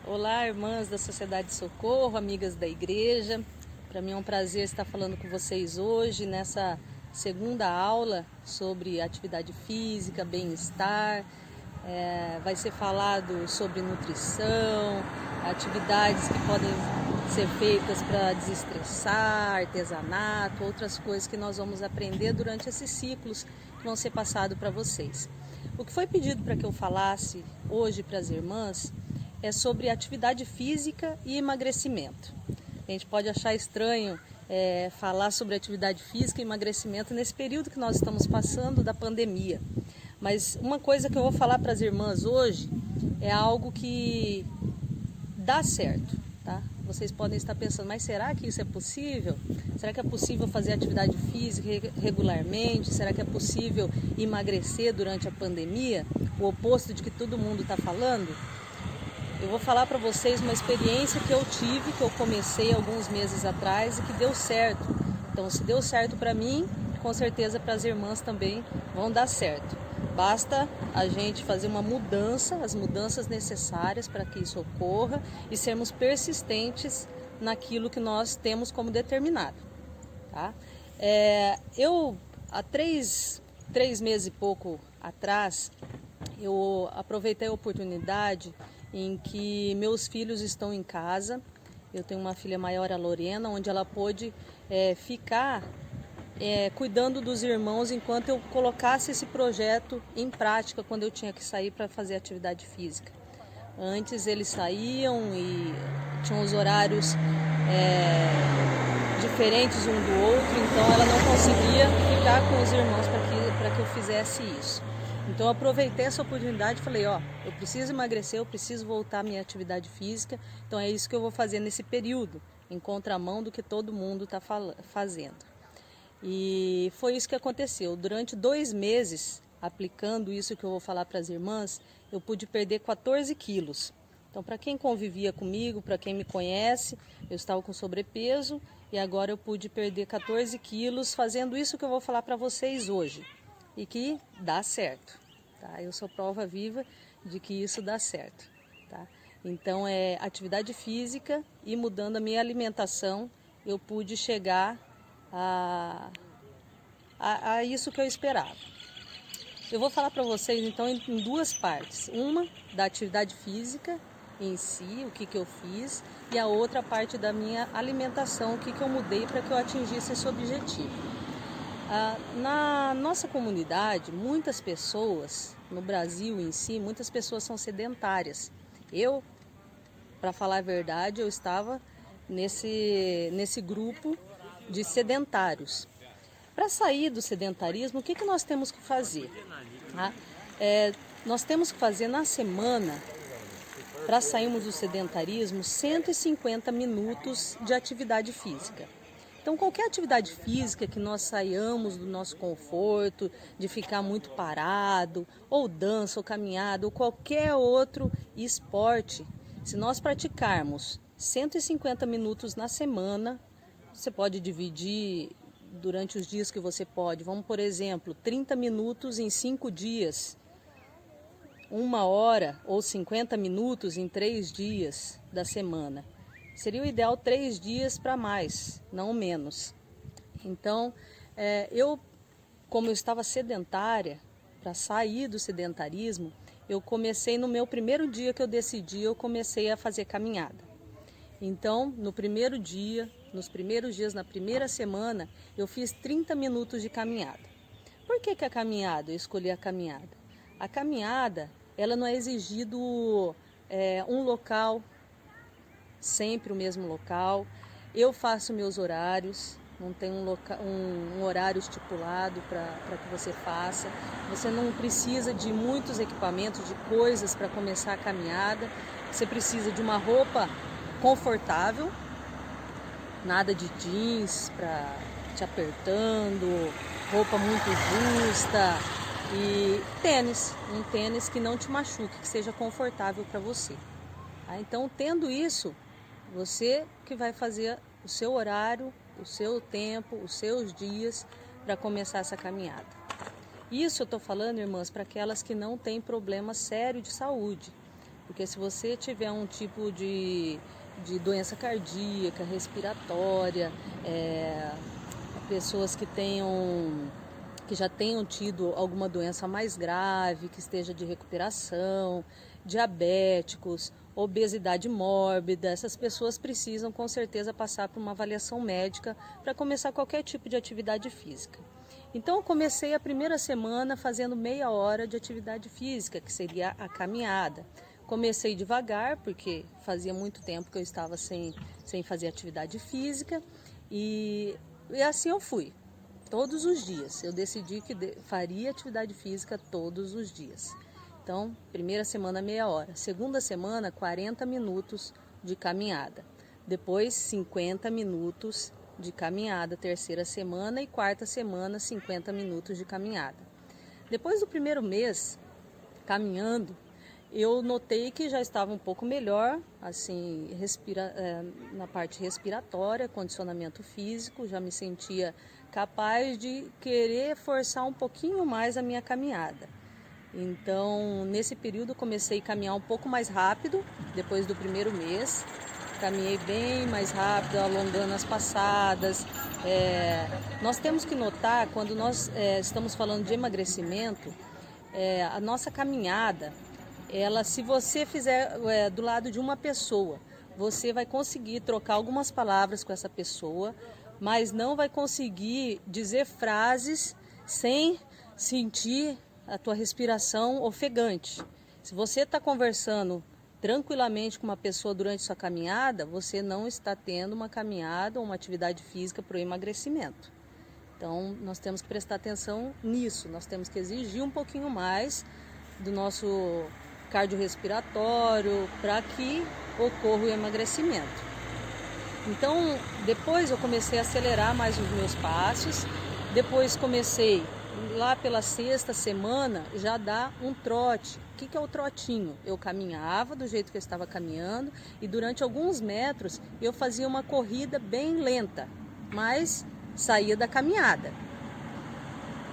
Olá, irmãs da Sociedade de Socorro, amigas da igreja. Para mim é um prazer estar falando com vocês hoje nessa segunda aula sobre atividade física, bem-estar. Vai ser falado sobre nutrição, atividades que podem ser feitas para desestressar, artesanato, outras coisas que nós vamos aprender durante esses ciclos que vão ser passados para vocês. O que foi pedido para que eu falasse hoje para as irmãs é sobre atividade física e emagrecimento. A gente pode achar estranho falar sobre atividade física e emagrecimento nesse período que nós estamos passando da pandemia. Mas uma coisa que eu vou falar para as irmãs hoje é algo que dá certo, tá? Vocês podem estar pensando, mas será que isso é possível? Será que é possível fazer atividade física regularmente? Será que é possível emagrecer durante a pandemia? O oposto de que todo mundo está falando? Eu vou falar para vocês uma experiência que eu tive, que eu comecei alguns meses atrás e que deu certo. Então, se deu certo para mim, com certeza para as irmãs também vão dar certo. Basta a gente fazer uma mudança, as mudanças necessárias para que isso ocorra e sermos persistentes naquilo que nós temos como determinado. Tá? Há três meses e pouco atrás, eu aproveitei a oportunidade em que meus filhos estão em casa. Eu tenho uma filha maior, a Lorena, onde ela pôde ficar cuidando dos irmãos enquanto eu colocasse esse projeto em prática quando eu tinha que sair para fazer atividade física. Antes eles saíam e tinham os horários diferentes um do outro, então ela não conseguia ficar com os irmãos para que eu fizesse isso. Então eu aproveitei essa oportunidade e falei, eu preciso emagrecer, eu preciso voltar à minha atividade física, então é isso que eu vou fazer nesse período, em contramão do que todo mundo está fazendo. E foi isso que aconteceu. Durante 2 meses, aplicando isso que eu vou falar para as irmãs, eu pude perder 14 quilos. Então, para quem convivia comigo, para quem me conhece, eu estava com sobrepeso e agora eu pude perder 14 quilos fazendo isso que eu vou falar para vocês hoje. E que dá certo, tá? Eu sou prova viva de que isso dá certo, tá? Então, atividade física e mudando a minha alimentação, eu pude chegar a isso que eu esperava. Eu vou falar para vocês então em 2 partes. Uma da atividade física em si, o que eu fiz, e a outra parte da minha alimentação, o que eu mudei para que eu atingisse esse objetivo. Na nossa comunidade, muitas pessoas, no Brasil em si, muitas pessoas são sedentárias. Eu, para falar a verdade, eu estava nesse grupo de sedentários. Para sair do sedentarismo, o que nós temos que fazer? Nós temos que fazer na semana, para sairmos do sedentarismo, 150 minutos de atividade física. Então, qualquer atividade física que nós saiamos do nosso conforto, de ficar muito parado, ou dança, ou caminhada, ou qualquer outro esporte, se nós praticarmos 150 minutos na semana, você pode dividir durante os dias que você pode. Vamos, por exemplo, 30 minutos em 5 dias, 1 hora ou 50 minutos em 3 dias da semana. Seria o ideal 3 dias para mais, não menos. Então, como eu estava sedentária, para sair do sedentarismo, eu comecei no meu primeiro dia que eu decidi, eu comecei a fazer caminhada. Então, no primeiro dia, nos primeiros dias, na primeira semana, eu fiz 30 minutos de caminhada. Por que a caminhada? Eu escolhi a caminhada. A caminhada, ela não é exigido um local, sempre o mesmo local. Eu faço meus horários, não tem um horário estipulado para que você faça. Você não precisa de muitos equipamentos, de coisas para começar a caminhada. Você precisa de uma roupa confortável, nada de jeans para te apertando, roupa muito justa e um tênis que não te machuque, que seja confortável para você. Então, tendo isso, você que vai fazer o seu horário, o seu tempo, os seus dias para começar essa caminhada. Isso eu estou falando, irmãs, para aquelas que não têm problema sério de saúde. Porque se você tiver um tipo de doença cardíaca, respiratória, pessoas que já tenham tido alguma doença mais grave, que esteja de recuperação, diabéticos, obesidade mórbida, essas pessoas precisam com certeza passar por uma avaliação médica para começar qualquer tipo de atividade física. Então eu comecei a primeira semana fazendo meia hora de atividade física, que seria a caminhada. Comecei devagar, porque fazia muito tempo que eu estava sem fazer atividade física, e assim eu fui. Todos os dias. Eu decidi que faria atividade física todos os dias. Então, primeira semana, meia hora. Segunda semana, 40 minutos de caminhada. Depois, 50 minutos de caminhada. Terceira semana e quarta semana, 50 minutos de caminhada. Depois do primeiro mês, caminhando, eu notei que já estava um pouco melhor, assim, na parte respiratória, condicionamento físico, já me sentia capaz de querer forçar um pouquinho mais a minha caminhada. Então, nesse período, comecei a caminhar um pouco mais rápido, depois do primeiro mês. Caminhei bem mais rápido, alongando as passadas. Nós temos que notar, quando nós estamos falando de emagrecimento, a nossa caminhada, se você fizer do lado de uma pessoa, você vai conseguir trocar algumas palavras com essa pessoa, mas não vai conseguir dizer frases sem sentir a tua respiração ofegante. Se você está conversando tranquilamente com uma pessoa durante sua caminhada, você não está tendo uma caminhada ou uma atividade física para o emagrecimento. Então, nós temos que prestar atenção nisso, nós temos que exigir um pouquinho mais do nosso cardiorrespiratório para que ocorra o emagrecimento. Então, depois eu comecei a acelerar mais os meus passos, depois comecei, lá pela sexta semana, já dar um trote. O que é o trotinho? Eu caminhava do jeito que eu estava caminhando e durante alguns metros eu fazia uma corrida bem lenta, mas saía da caminhada.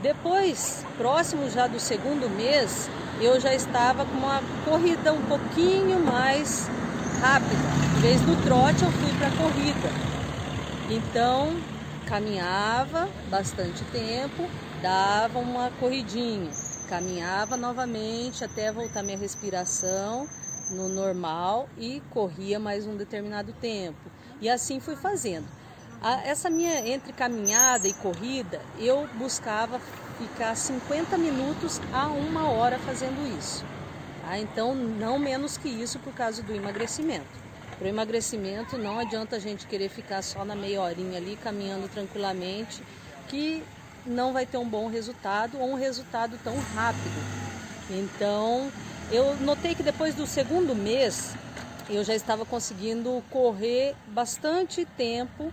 Depois, próximo já do segundo mês, eu já estava com uma corrida um pouquinho mais rápida. Em vez do trote, eu fui para a corrida. Então, caminhava bastante tempo, dava uma corridinha, caminhava novamente até voltar minha respiração no normal e corria mais um determinado tempo. E assim fui fazendo. Essa minha entre caminhada e corrida, eu buscava ficar 50 minutos a 1 hora fazendo isso. Então, não menos que isso por causa do emagrecimento. Para o emagrecimento, não adianta a gente querer ficar só na meia horinha ali, caminhando tranquilamente, que não vai ter um bom resultado ou um resultado tão rápido. Então, eu notei que depois do segundo mês, eu já estava conseguindo correr bastante tempo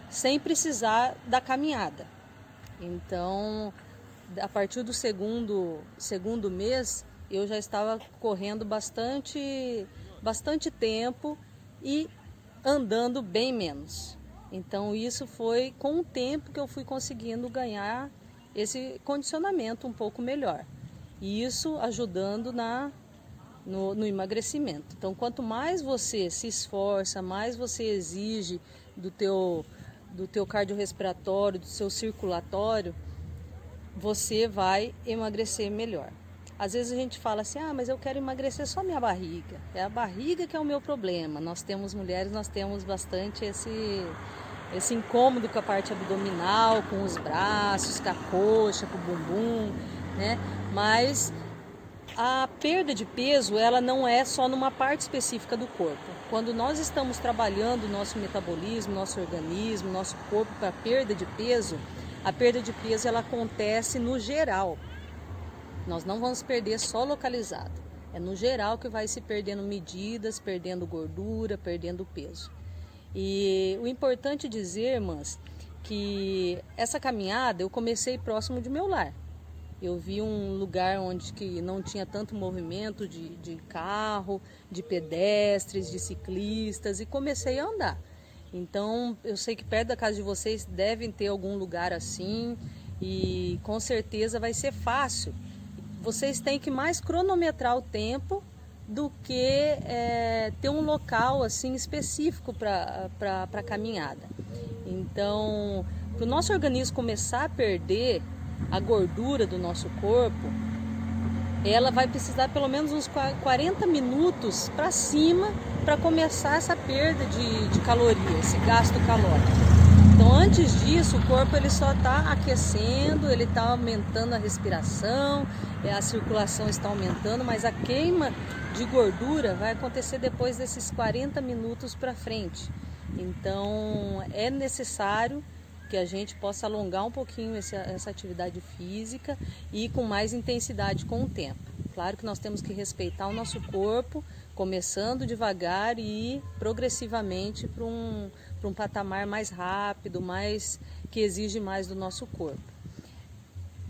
sem precisar da caminhada. Então, a partir do segundo mês, eu já estava correndo bastante tempo e andando bem menos. Então isso foi com o tempo que eu fui conseguindo ganhar esse condicionamento um pouco melhor. E isso ajudando no emagrecimento. Então quanto mais você se esforça, mais você exige do teu cardiorrespiratório, do seu circulatório, você vai emagrecer melhor. Às vezes a gente fala assim, mas eu quero emagrecer só minha barriga. É a barriga que é o meu problema. Nós temos mulheres, nós temos bastante esse incômodo com a parte abdominal, com os braços, com a coxa, com o bumbum, né? Mas a perda de peso, ela não é só numa parte específica do corpo. Quando nós estamos trabalhando o nosso metabolismo, nosso organismo, nosso corpo para perda de peso, a perda de peso ela acontece no geral. Nós não vamos perder só localizado. É no geral que vai se perdendo medidas, perdendo gordura, perdendo peso. E o importante dizer, irmãs, que essa caminhada eu comecei próximo de meu lar. Eu vi um lugar onde que não tinha tanto movimento de carro, de pedestres, de ciclistas e comecei a andar. Então eu sei que perto da casa de vocês devem ter algum lugar assim e com certeza vai ser fácil. Vocês têm que mais cronometrar o tempo do que ter um local assim específico para a caminhada. Então, para o nosso organismo começar a perder a gordura do nosso corpo, ela vai precisar pelo menos uns 40 minutos para cima para começar essa perda de caloria, esse gasto calórico. Então, antes disso, o corpo ele só está aquecendo, ele está aumentando a respiração, a circulação está aumentando, mas a queima de gordura vai acontecer depois desses 40 minutos para frente. Então, é necessário que a gente possa alongar um pouquinho essa atividade física e ir com mais intensidade com o tempo. Claro que nós temos que respeitar o nosso corpo, começando devagar e ir progressivamente para um patamar mais rápido, que exige mais do nosso corpo.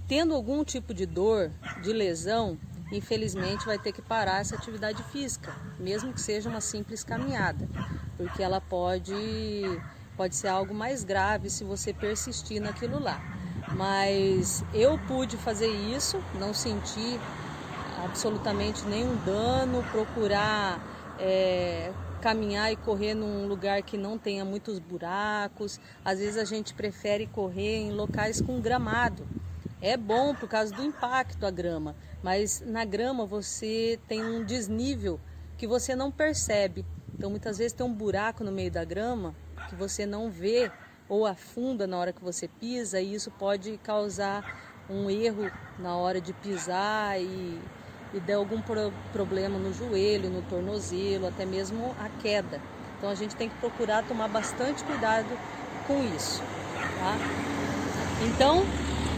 Tendo algum tipo de dor, de lesão, infelizmente vai ter que parar essa atividade física, mesmo que seja uma simples caminhada, porque ela pode ser algo mais grave se você persistir naquilo lá. Mas eu pude fazer isso, não senti absolutamente nenhum dano, procurar caminhar e correr num lugar que não tenha muitos buracos. Às vezes a gente prefere correr em locais com gramado. É bom por causa do impacto a grama, mas na grama você tem um desnível que você não percebe. Então muitas vezes tem um buraco no meio da grama que você não vê ou afunda na hora que você pisa, e isso pode causar um erro na hora de pisar e der algum problema no joelho, no tornozelo, até mesmo a queda. Então a gente tem que procurar tomar bastante cuidado com isso, tá? Então,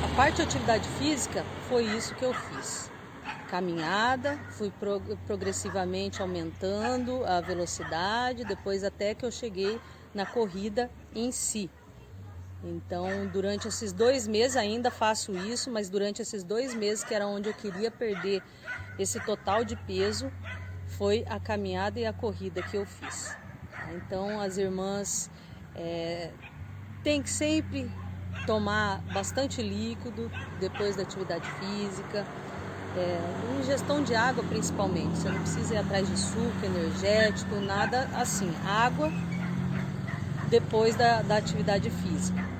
a parte de atividade física foi isso que eu fiz. Caminhada, fui progressivamente aumentando a velocidade, depois até que eu cheguei na corrida em si. Então, durante esses 2 meses ainda faço isso, mas durante esses 2 meses, que era onde eu queria perder esse total de peso, foi a caminhada e a corrida que eu fiz. Então, as irmãs têm que sempre tomar bastante líquido depois da atividade física, ingestão de água principalmente. Você não precisa ir atrás de suco, energético, nada assim. Água depois da atividade física.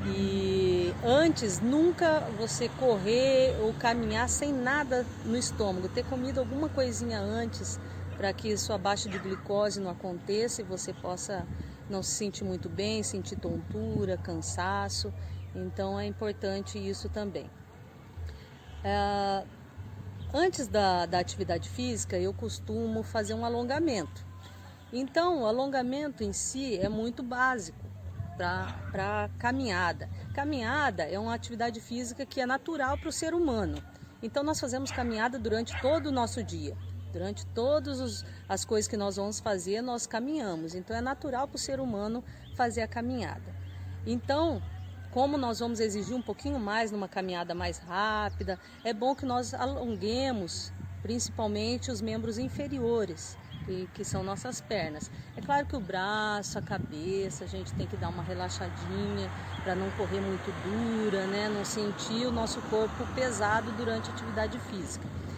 E antes, nunca você correr ou caminhar sem nada no estômago, ter comido alguma coisinha antes para que sua baixa de glicose não aconteça e você possa não se sentir muito bem, sentir tontura, cansaço. Então é importante isso também. Antes da atividade física, eu costumo fazer um alongamento. Então, o alongamento em si é muito básico para caminhada. Caminhada é uma atividade física que é natural para o ser humano. Então, nós fazemos caminhada durante todo o nosso dia. Durante todas as coisas que nós vamos fazer, nós caminhamos. Então, é natural para o ser humano fazer a caminhada. Então, como nós vamos exigir um pouquinho mais numa caminhada mais rápida, é bom que nós alonguemos principalmente os membros inferiores, que são nossas pernas. É claro que o braço, a cabeça, a gente tem que dar uma relaxadinha para não correr muito dura, né? Não sentir o nosso corpo pesado durante a atividade física.